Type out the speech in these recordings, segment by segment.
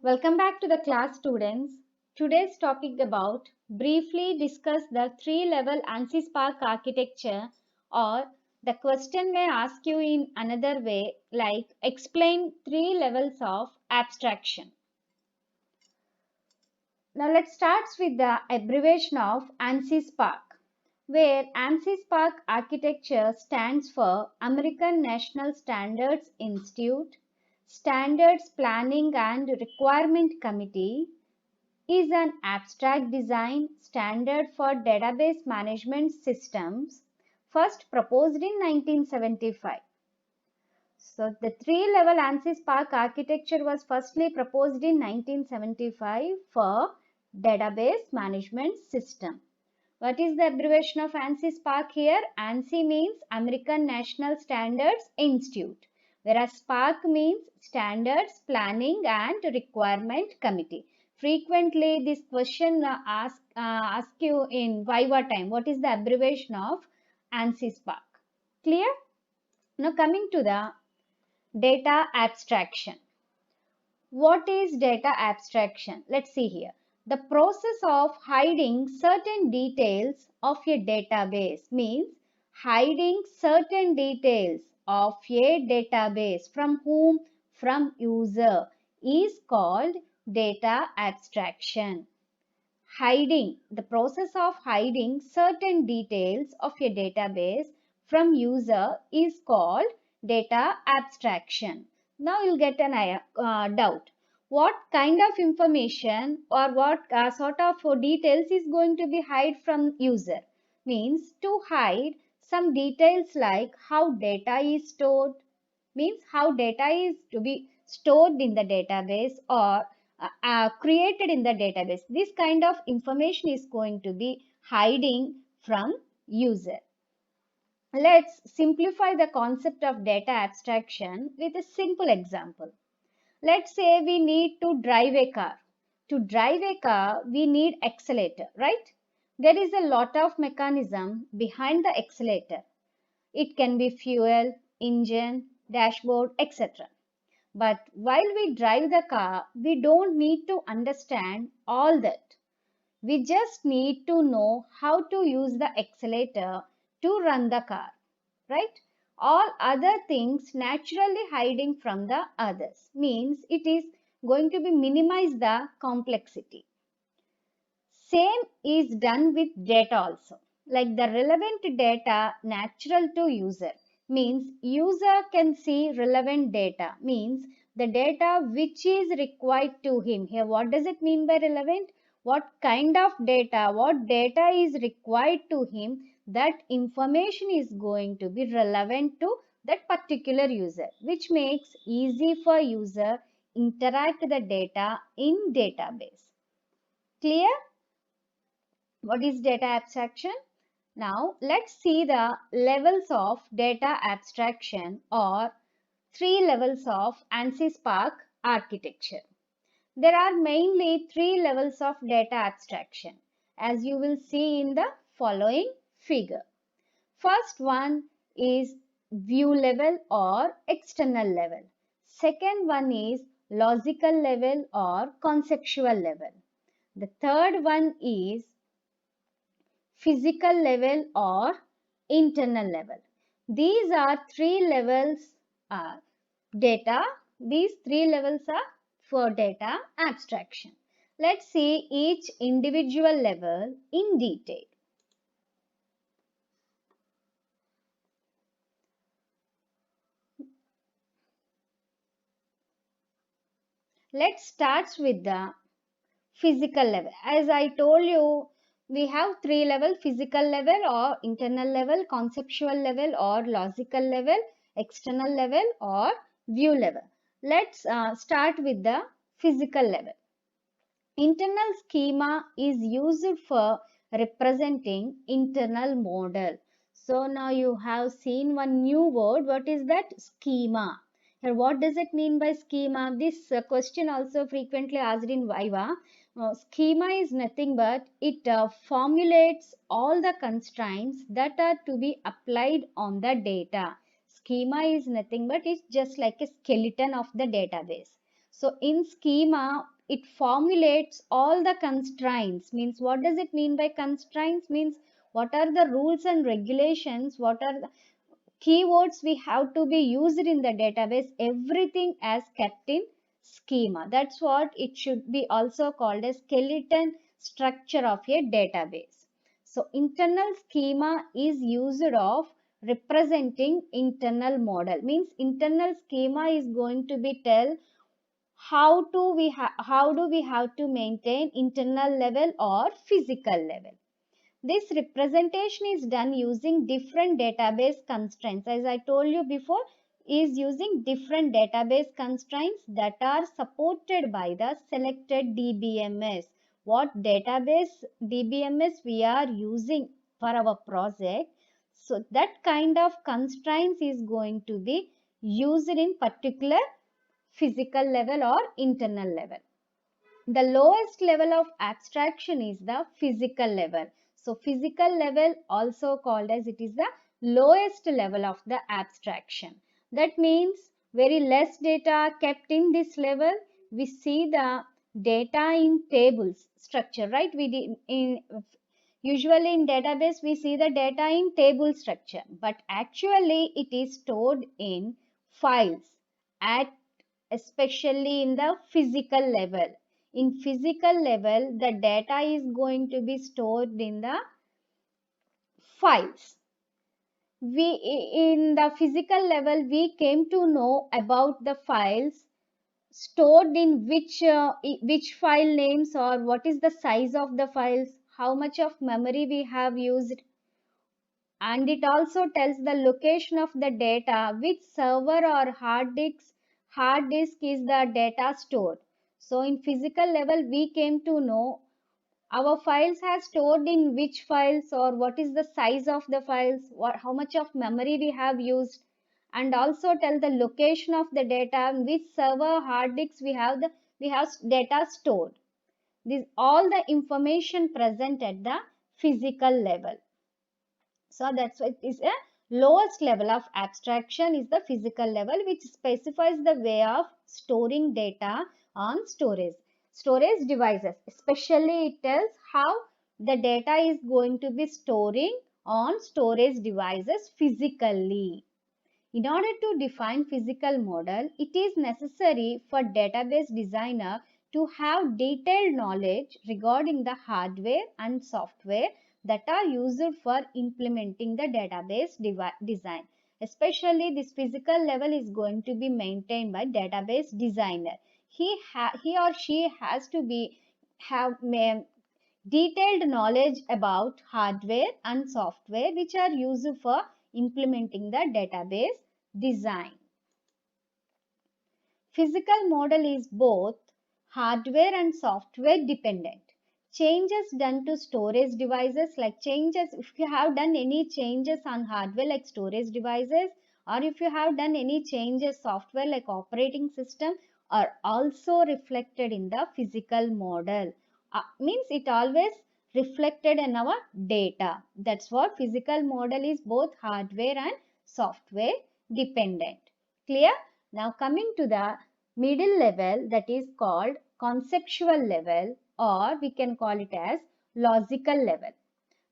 Welcome back to the class, students. Today's topic about briefly discuss the three-level ANSI Spark architecture, or the question may ask you in another way like explain three levels of abstraction. Now let's start with the abbreviation of ANSI Spark, where ANSI Spark architecture stands for American National Standards Institute, Standards Planning and Requirement Committee, is an abstract design standard for database management systems first proposed in 1975. So the three-level ANSI Spark architecture was firstly proposed in 1975 for database management system. What is the abbreviation of ANSI Spark here? ANSI means American National Standards Institute, whereas Spark means Standards Planning and Requirement Committee. Frequently, this question ask you in Viva time. What is the abbreviation of ANSI Spark? Clear? Now coming to the data abstraction. What is data abstraction? Let's see here. The process of hiding certain details of a database means hiding certain details of a database from whom? From user is called data abstraction. The process of hiding certain details of a database from user is called data abstraction. Now you'll get an doubt. What kind of information or what sort of details is going to be hide from user? Means to hide some details like how data is stored, means how data is to be stored in the database or created in the database. This kind of information is going to be hiding from user. Let's simplify the concept of data abstraction with a simple example. Let's say we need to drive a car. To drive a car, we need accelerator, right? There is a lot of mechanism behind the accelerator. It can be fuel, engine, dashboard, etc. But while we drive the car, we don't need to understand all that. We just need to know how to use the accelerator to run the car, right? All other things naturally hiding from the others means it is going to be minimize the complexity. Same is done with data also. Like the relevant data natural to user means user can see relevant data means the data which is required to him. Here what does it mean by relevant? What kind of data, what data is required to him, that information is going to be relevant to that particular user, which makes easy for user interact the data in database. Clear? What is data abstraction? Now let's see the levels of data abstraction or three levels of ANSI Spark architecture. There are mainly three levels of data abstraction as you will see in the following figure. First one is view level or external level. Second one is logical level or conceptual level. The third one is physical level or internal level. These are three levels data. These three levels are for data abstraction. Let's see each individual level in detail. Let's start with the physical level. As I told you, we have three level: physical level or internal level, conceptual level or logical level, external level or view level. Let's start with the physical level. Internal schema is used for representing internal model. So now you have seen one new word. What is that? Schema. Here, what does it mean by schema? This question also frequently asked in Viva. Schema is nothing but it formulates all the constraints that are to be applied on the data. Schema is nothing but it's just like a skeleton of the database. So in schema, it formulates all the constraints. Means what does it mean by constraints? Means what are the rules and regulations? What are the keywords we have to be used in the database? Everything as kept in schema. That's what it should be also called as skeleton structure of a database. So internal schema is used of representing internal model. Means internal schema is going to be tell how do we have to maintain internal level or physical level. This representation is done using different database constraints. As I told you before, is using different database constraints that are supported by the selected DBMS. What database DBMS we are using for our project. So that kind of constraints is going to be used in particular physical level or internal level. The lowest level of abstraction is the physical level. So physical level also called as it is the lowest level of the abstraction. That means very less data kept in this level. We see the data in tables structure, right? Usually in database we see the data in table structure, but actually it is stored in files at especially in the physical level. In physical level, the data is going to be stored in the files. In the physical level, we came to know about the files stored in which file names, or what is the size of the files, how much of memory we have used, and it also tells the location of the data, which server or hard disk is the data stored. So in physical level we came to know our files have stored in which files, or what is the size of the files, how much of memory we have used, and also tell the location of the data, which server hard disks we have data stored. This all the information present at the physical level. So that's why it is a lowest level of abstraction is the physical level, which specifies the way of storing data on storage devices. Especially it tells how the data is going to be storing on storage devices physically. In order to define physical model, it is necessary for database designer to have detailed knowledge regarding the hardware and software that are used for implementing the database design. Especially this physical level is going to be maintained by database designer. He or she has to have detailed knowledge about hardware and software which are used for implementing the database design. Physical model is both hardware and software dependent. Changes done to storage devices, like changes, if you have done any changes on hardware like storage devices, or if you have done any changes software like operating system, are also reflected in the physical model. Means it always reflected in our data. That's what physical model is, both hardware and software dependent. Clear? Now coming to the middle level, that is called conceptual level, or we can call it as logical level.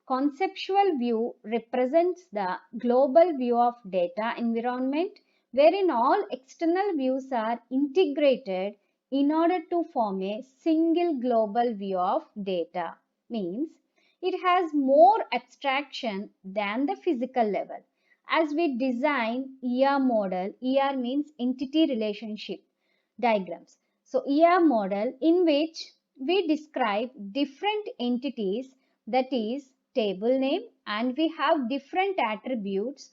Conceptual view represents the global view of data environment wherein all external views are integrated in order to form a single global view of data. Means it has more abstraction than the physical level. As we design ER model, ER means entity relationship diagrams. So ER model in which we describe different entities, that is table name, and we have different attributes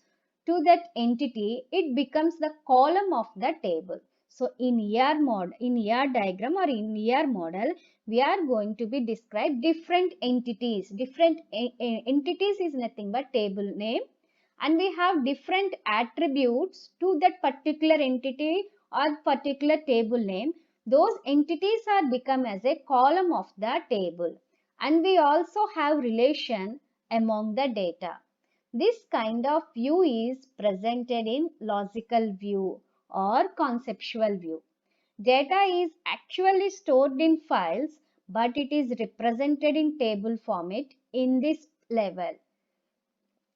to that entity, it becomes the column of the table. So in ER diagram or in ER model, we are going to be describe different entities. Different entities is nothing but table name, and we have different attributes to that particular entity or particular table name. Those entities are become as a column of the table, and we also have relation among the data. This kind of view is presented in logical view or conceptual view. Data is actually stored in files, but it is represented in table format in this level.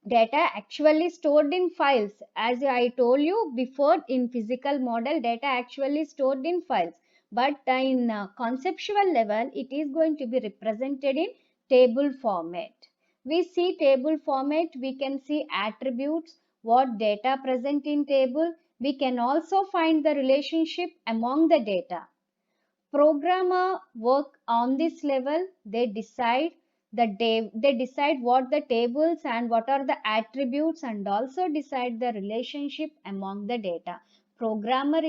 Data actually stored in files. As I told you before, in physical model, data actually stored in files. But in conceptual level, it is going to be represented in table format. We see table format, we can see attributes, what data present in table. We can also find the relationship among the data. Programmer work on this level. They decide they decide what the tables and what are the attributes, and also decide the relationship among the data. Programmer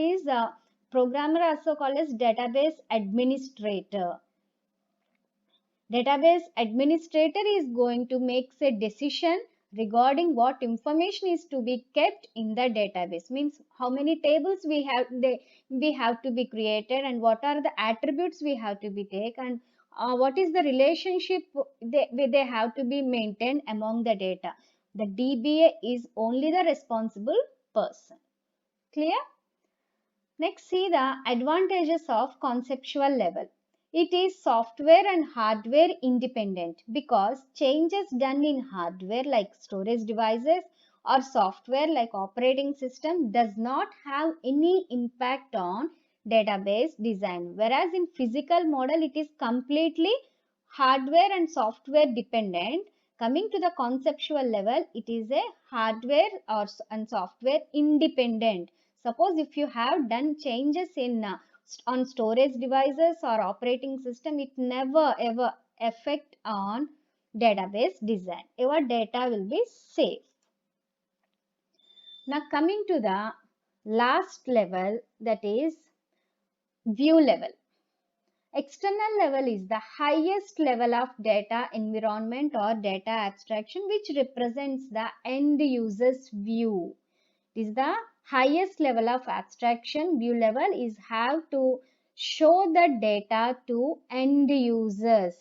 also called as database administrator. Database administrator is going to make a decision regarding what information is to be kept in the database. Means how many tables we have to be created, and what are the attributes we have to be take, and what is the relationship they have to be maintained among the data. The DBA is only the responsible person. Clear? Next, see the advantages of conceptual level. It is software and hardware independent because changes done in hardware like storage devices or software like operating system does not have any impact on database design. Whereas in physical model, it is completely hardware and software dependent. Coming to the conceptual level, it is a hardware and software independent. Suppose if you have done changes in on storage devices or operating system, it never ever affect on database design. Your data will be safe. Now coming to the last level, that is view level. External level is the highest level of data environment or data abstraction which represents the end user's view. It is the highest level of abstraction. View level is have to show the data to end users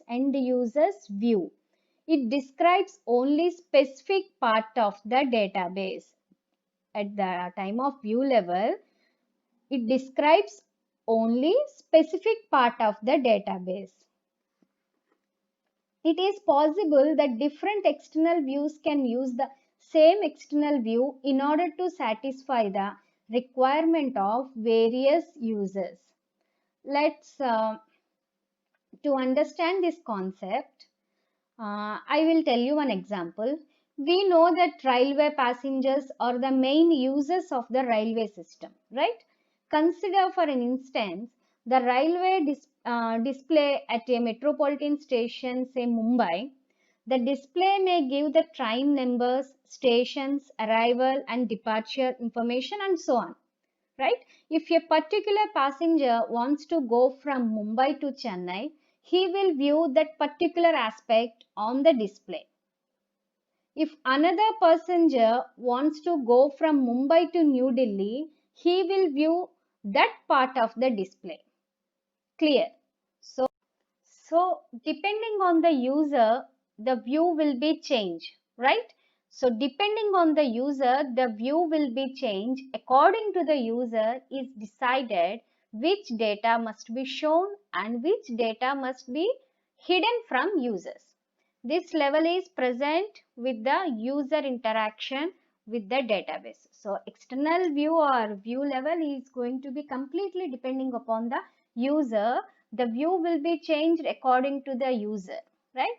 view. It describes only specific part of the database. At the time of view level, it describes only specific part of the database. It is possible that different external views can use the same external view in order to satisfy the requirement of various users. Let's to understand this concept, I will tell you one example. We know that railway passengers are the main users of the railway system, right? Consider for an instance the railway display at a metropolitan station, say Mumbai. The display may give the train numbers, stations, arrival and departure information and so on, right? If a particular passenger wants to go from Mumbai to Chennai, he will view that particular aspect on the display. If another passenger wants to go from Mumbai to New Delhi, he will view that part of the display. Clear? So depending on the user, the view will be changed, right? So depending on the user, the view will be changed. According to the user is decided which data must be shown and which data must be hidden from users. This level is present with the user interaction with the database. So external view or view level is going to be completely depending upon the user. The view will be changed according to the user, right?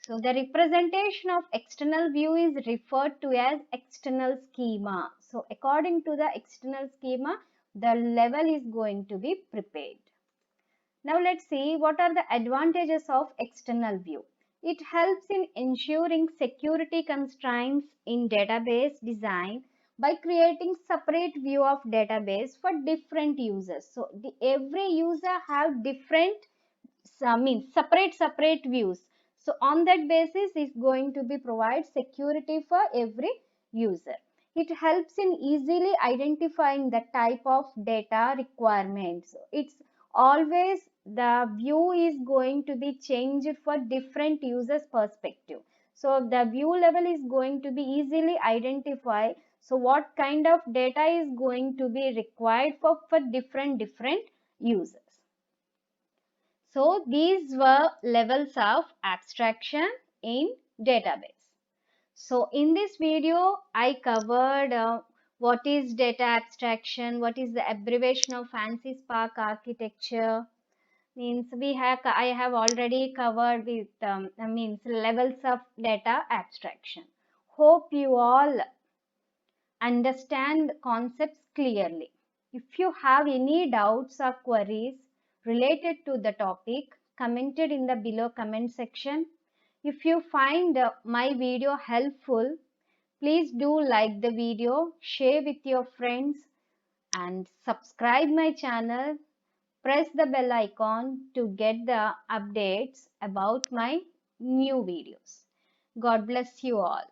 So the representation of external view is referred to as external schema. So according to the external schema, the level is going to be prepared. Now let's see what are the advantages of external view. It helps in ensuring security constraints in database design by creating separate view of database for different users. So every user have different means separate views. So on that basis is going to be provide security for every user. It helps in easily identifying the type of data requirements. It's always the view is going to be changed for different users perspective. So the view level is going to be easily identify. So what kind of data is going to be required for different users. So these were levels of abstraction in database. So in this video, I covered what is data abstraction, what is the abbreviation of ANSYS Spark architecture. I have already covered with levels of data abstraction. Hope you all understand concepts clearly. If you have any doubts or queries related to the topic, commented in the below comment section. If you find my video helpful, please do like the video, share with your friends and subscribe my channel. Press the bell icon to get the updates about my new videos. God bless you all.